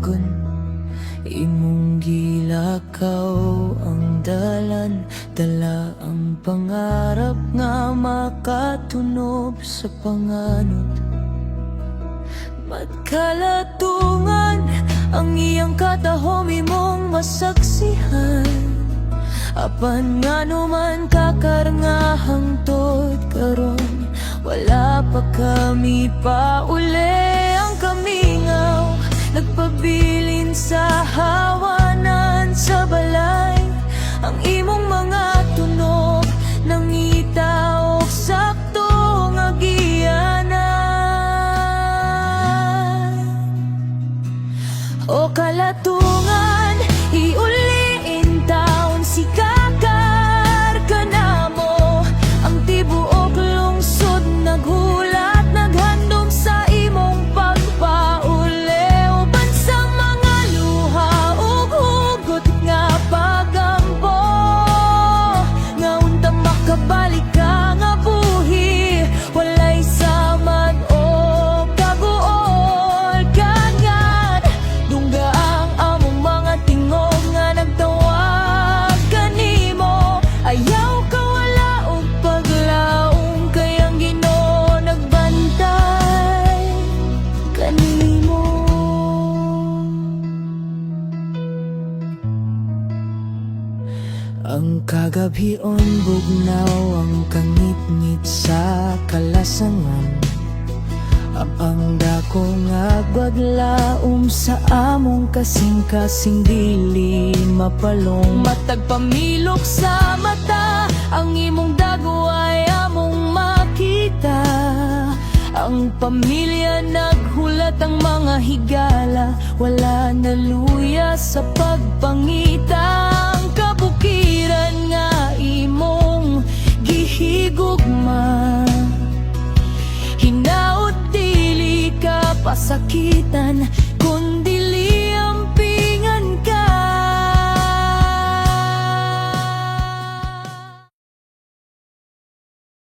panagon. Imong gilakaw ang dalan, dala ang pangarap nga makatunob sa panganod. Magkalatungan ang iyang katahom imong masaksihan, apan nga naman kakarngahang tod karon. Wala pa kami pauli ang kamingaw, nagpabilin sa hawanan sa balay. Ang imong mga tunog nangita og sakto nga giyanan. O kalatungan, iuliin taon si kakar ka na mo. Ang tibuok lungsod naghulat, naghandom sa imong pagpauli. Uban sa mga luha ug hugot nga pagampo, nga unta makabalik ka nga buhi. Walay samad o kaguol kagad, dungga ang among mga tingog nga nagtawag kanimo. Ayaw ka wala og paglaong, kay ang Ginoo nagbantay kanimo. Ang kagabion bugnaw ang kangit-ngit sa kalasangan, ang dako nga baglaom sa among kasing-kasing dili mapalong. Matag pamilok sa mata, ang imong dago ay among makita. Ang pamilya naghulat, ang mga higala wala naluya sa pagpangita. Ang kabukiran nga imong gihigugma, hinaut dili ka pasakitan,